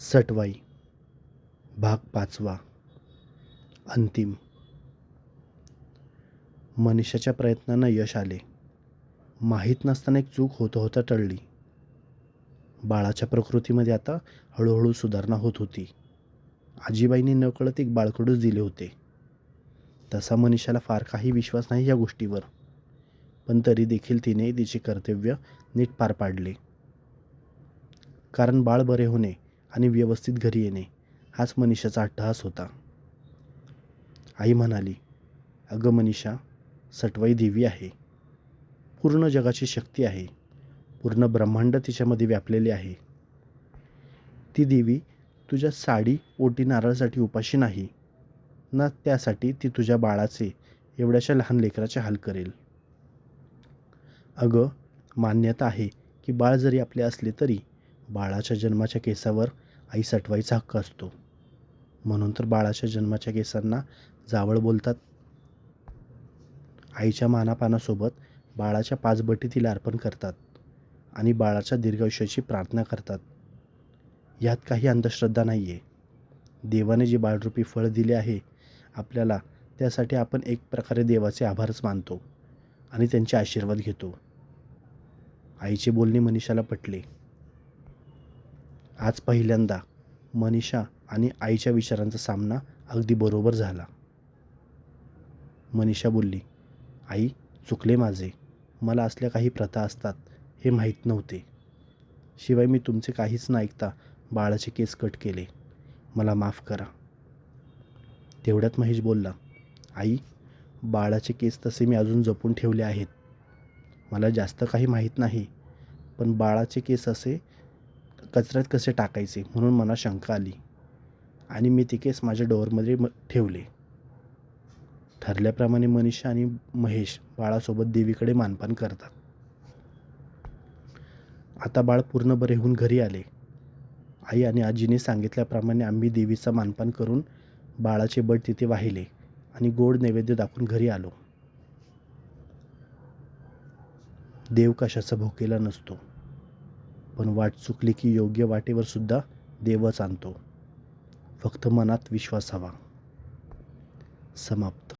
सटवाई भाग 5. अंतिम. मनीषाच्या प्रयत्नांना यश आले. माहीत नसताना एक चूक होता टळली. बाळाच्या प्रकृतीमध्ये आता हळूहळू सुधारणा होत होती. आजीबाईंनी नकळत एक बाळकडूच दिले होते. तसा मनीषाला फार काही विश्वास नाही या गोष्टीवर, पण तरी देखील तिने तिचे कर्तव्य नीट पार पाडले. कारण बाळ बरे होणे आणि व्यवस्थित घरी येणे हाच मनीषाचा अट्टहास होता. आई म्हणाली, अगं मनीषा, सटवाई देवी आहे. पूर्ण जगाची शक्ती आहे. पूर्ण ब्रह्मांड तिच्यामध्ये व्यापलेले आहे. ती देवी तुझ्या साडी ओटी नारळासाठी उपाशी नाही ना, त्यासाठी ती तुझ्या बाळाचे, एवढ्याशा लहान लेकराचे हाल करेल. अगं, मान्यता आहे की बाळ जरी आपले असले तरी बाळाच्या जन्माच्या केसावर आई सटवाईचा हक्क असतो. म्हणून तर बाळाच्या जन्माच्या केसांना जावळ बोलतात. आईच्या मानापानासोबत बाळाच्या 5 बटी तिला अर्पण करतात आणि बाळाच्या दीर्घायुष्याची प्रार्थना करतात. यात काही अंधश्रद्धा नाही आहे. देवाने जे बाळरूपी फळ दिले आहे आपल्याला, त्यासाठी आपण एक प्रकारे देवाचे आभारच मानतो आणि त्यांचे आशीर्वाद घेतो. आईचे बोलणे मनीषाला पटले. आज पहिल्यांदा मनीषा आणि आईच्या विचारांचा सामना अगदी बरोबर झाला. मनीषा बोलली, आई, चुकले माझे. मला असल्या काही प्रथा असतात हे माहीत नव्हते. शिवाय मी तुमचे काहीच न ऐकता बाळाचे केस कट केले. मला माफ करा. तेवढ्यात महेश बोलला, आई, बाळाचे केस तसे मी अजून जपून ठेवले आहेत. मला जास्त काही माहीत नाही, पण बाळाचे केस असे कचऱ्यात कसे टाकायचे म्हणून मला शंका आली आणि मी ते केस माझ्या डोअरमध्ये ठेवले. ठरल्याप्रमाणे मनीषा आणि महेश बाळासोबत देवीकडे मानपान करतात. आता बाळ पूर्ण बरे होऊन घरी आले. आई आणि आजीने सांगितल्याप्रमाणे आम्ही देवीचा मानपान करून बाळाचे बट तिथे वाहिले आणि गोड नैवेद्य दाखवून घरी आलो. देव कशाचा भुकेला नसतो, पण वाट चुकली की योग्य वाटेवर सुद्धा देवच आणतो. फक्त मनात विश्वास हवा. समाप्त.